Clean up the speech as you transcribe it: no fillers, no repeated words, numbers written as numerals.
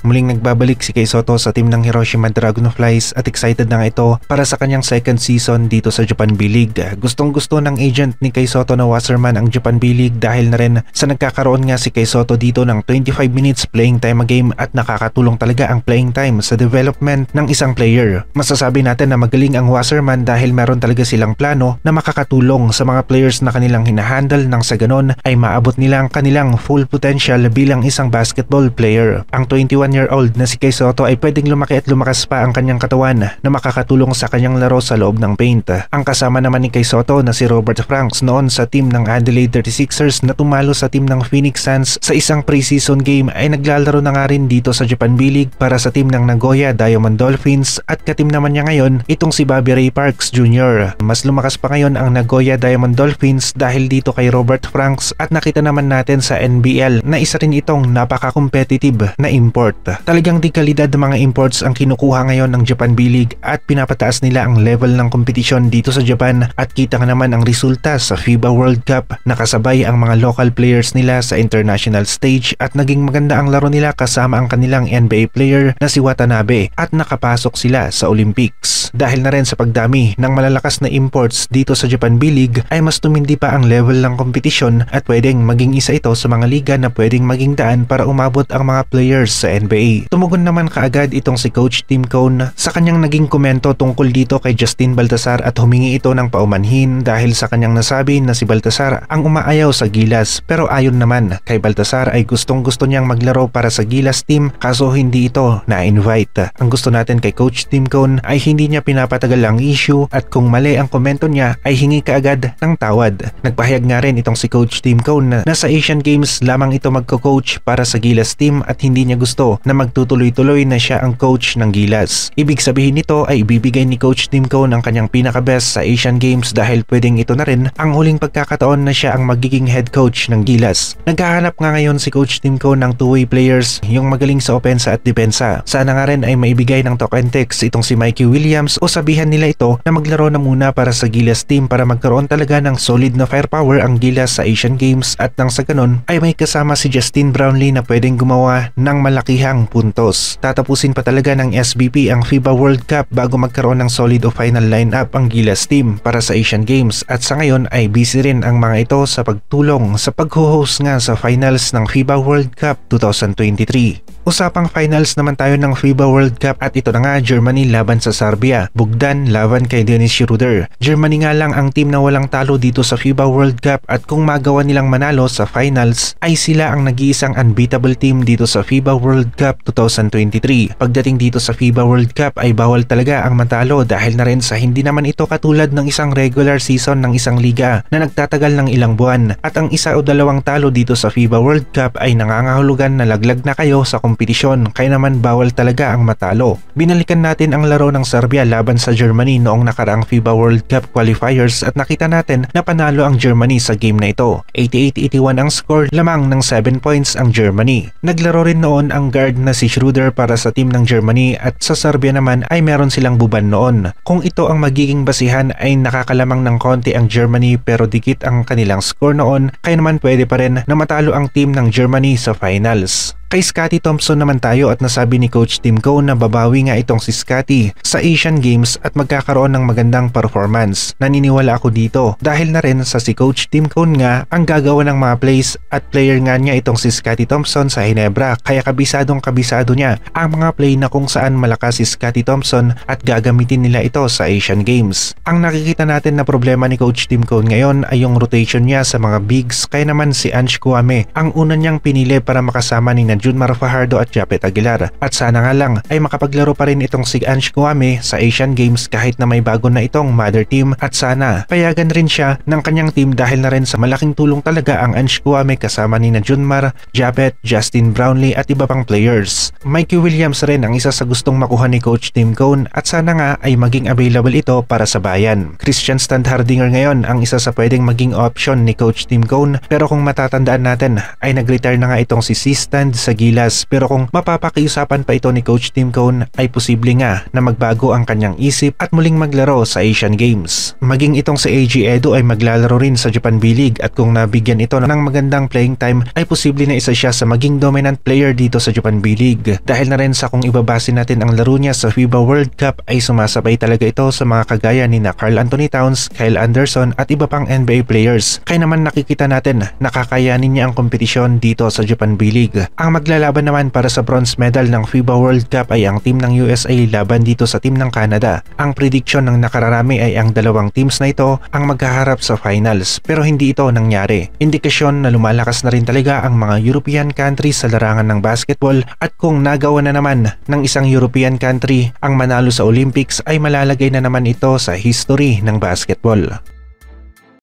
Muling nagbabalik si Kei Soto sa team ng Hiroshima Dragonflies at excited na nga ito para sa kanyang second season dito sa Japan B-League. Gustong gusto ng agent ni Kei Soto na Wasserman ang Japan B-League dahil na rin sa nagkakaroon nga si Kei Soto dito ng 25 minutes playing time a game at nakakatulong talaga ang playing time sa development ng isang player. Masasabi natin na magaling ang Wasserman dahil meron talaga silang plano na makakatulong sa mga players na kanilang hinahandle nang sa ganon ay maabot nila ang kanilang full potential bilang isang basketball player. Ang 21-year-old na si Kei Soto ay pwedeng lumaki at lumakas pa ang kanyang katawan na makakatulong sa kanyang laro sa loob ng paint. Ang kasama naman ni Kei Soto na si Robert Franks noon sa team ng Adelaide 36ers na tumalo sa team ng Phoenix Suns sa isang preseason game ay naglalaro na nga rin dito sa Japan B-League para sa team ng Nagoya Diamond Dolphins at katim naman niya ngayon itong si Bobby Ray Parks Jr. Mas lumakas pa ngayon ang Nagoya Diamond Dolphins dahil dito kay Robert Franks at nakita naman natin sa NBL na isa rin itong napaka-competitive na import. Talagang di kalidad ng mga imports ang kinukuha ngayon ng Japan B-League at pinapataas nila ang level ng kompetisyon dito sa Japan at kita nga naman ang resulta sa FIBA World Cup. Nakasabay ang mga local players nila sa international stage at naging maganda ang laro nila kasama ang kanilang NBA player na si Watanabe at nakapasok sila sa Olympics. Dahil na rin sa pagdami ng malalakas na imports dito sa Japan B-League ay mas tumindi pa ang level ng kompetisyon at pwedeng maging isa ito sa mga liga na pwedeng maging daan para umabot ang mga players sa NBA. Tumugon naman kaagad itong si Coach Tim Cone sa kanyang naging komento tungkol dito kay Justin Baltasar at humingi ito ng paumanhin dahil sa kanyang nasabi na si Baltasar ang umaayaw sa Gilas, pero ayon naman kay Baltasar ay gustong gusto niyang maglaro para sa Gilas team kaso hindi ito na-invite. Ang gusto natin kay Coach Tim Cone ay hindi niya pinapatagal ang issue at kung mali ang komento niya ay hingi kaagad ng tawad. Nagpahayag nga rin itong si Coach Tim Cone na sa Asian Games lamang ito magko-coach para sa Gilas team at hindi niya gusto na magtutuloy-tuloy na siya ang coach ng Gilas. Ibig sabihin nito ay ibibigay ni Coach Tim Cone ang kanyang pinaka-best sa Asian Games dahil pwedeng ito na rin ang huling pagkakataon na siya ang magiging head coach ng Gilas. Naghahanap nga ngayon si Coach Tim Cone ng two-way players, yung magaling sa opensa at depensa. Sana nga rin ay maibigay ng token text itong si Mikey Williams o sabihan nila ito na maglaro na muna para sa Gilas team para magkaroon talaga ng solid na firepower ang Gilas sa Asian Games at nang sa ganon ay may kasama si Justin Brownlee na pwedeng gumawa ng malakihang puntos. Tatapusin pa talaga ng SBP ang FIBA World Cup bago magkaroon ng solid o final lineup ang Gilas team para sa Asian Games at sa ngayon ay busy rin ang mga ito sa pagtulong sa pag-host nga sa finals ng FIBA World Cup 2023. Usapang finals naman tayo ng FIBA World Cup at ito na nga Germany laban sa Serbia, Bogdan laban kay Dennis Schroeder. Germany nga lang ang team na walang talo dito sa FIBA World Cup at kung magawa nilang manalo sa finals ay sila ang nag-iisang unbeatable team dito sa FIBA World Cup 2023. Pagdating dito sa FIBA World Cup ay bawal talaga ang matalo dahil na rin sa hindi naman ito katulad ng isang regular season ng isang liga na nagtatagal ng ilang buwan at ang isa o dalawang talo dito sa FIBA World Cup ay nangangahulugan na laglag na kayo sa kompetisyon kaya naman bawal talaga ang matalo. Binalikan natin ang laro ng Serbia laban sa Germany noong nakaraang FIBA World Cup qualifiers at nakita natin na panalo ang Germany sa game na ito. 88-81 ang score, lamang ng 7 points ang Germany. Naglaro rin noon ang guard na si Schroeder para sa team ng Germany at sa Serbia naman ay meron silang buban noon. Kung ito ang magiging basihan ay nakakalamang ng konti ang Germany pero dikit ang kanilang score noon kaya naman pwede pa rin na matalo ang team ng Germany sa finals. Kay Scottie Thompson naman tayo at nasabi ni Coach Tim Cone na babawi nga itong si Scottie sa Asian Games at magkakaroon ng magandang performance. Naniniwala ako dito dahil na rin sa si Coach Tim Cone nga ang gagawa ng mga plays at player nga niya itong si Scottie Thompson sa Ginebra kaya kabisadong kabisado niya ang mga play na kung saan malakas si Scottie Thompson at gagamitin nila ito sa Asian Games. Ang nakikita natin na problema ni Coach Tim Cone ngayon ay yung rotation niya sa mga bigs kaya naman si Ange Kouame ang una niyang pinili para makasama ni Junmar Fajardo at Japet Aguilar at sana nga lang ay makapaglaro pa rin itong si Ange Kouame sa Asian Games kahit na may bago na itong mother team at sana payagan rin siya ng kanyang team dahil na rin sa malaking tulong talaga ang Ange Kouame kasama ni Junmar, Japet, Justin Brownlee at iba pang players. Mikey Williams rin ang isa sa gustong makuha ni Coach Tim Cone at sana nga ay maging available ito para sa bayan. Christian Standhardinger ngayon ang isa sa pwedeng maging option ni Coach Tim Cone pero kung matatandaan natin ay nag-retire na nga itong si C. Stand sa gilas, pero kung mapapakiusapan pa ito ni Coach Tim Cone ay posible nga na magbago ang kanyang isip at muling maglaro sa Asian Games. Maging itong si AG Edo ay maglalaro rin sa Japan B-League at kung nabigyan ito ng magandang playing time ay posible na isa siya sa maging dominant player dito sa Japan B-League. Dahil na rin sa kung ibabase natin ang laro niya sa FIBA World Cup ay sumasabay talaga ito sa mga kagaya ni na Karl Anthony Towns, Kyle Anderson at iba pang NBA players. Kaya naman nakikita natin na kakayanin niya ang kompetisyon dito sa Japan B-League. Ang maglalaban naman para sa bronze medal ng FIBA World Cup ay ang team ng USA laban dito sa team ng Canada. Ang prediction ng nakararami ay ang dalawang teams na ito ang magkaharap sa finals, pero hindi ito nangyari. Indikasyon na lumalakas na rin talaga ang mga European countries sa larangan ng basketball at kung nagawa na naman ng isang European country ang manalo sa Olympics ay malalagay na naman ito sa history ng basketball.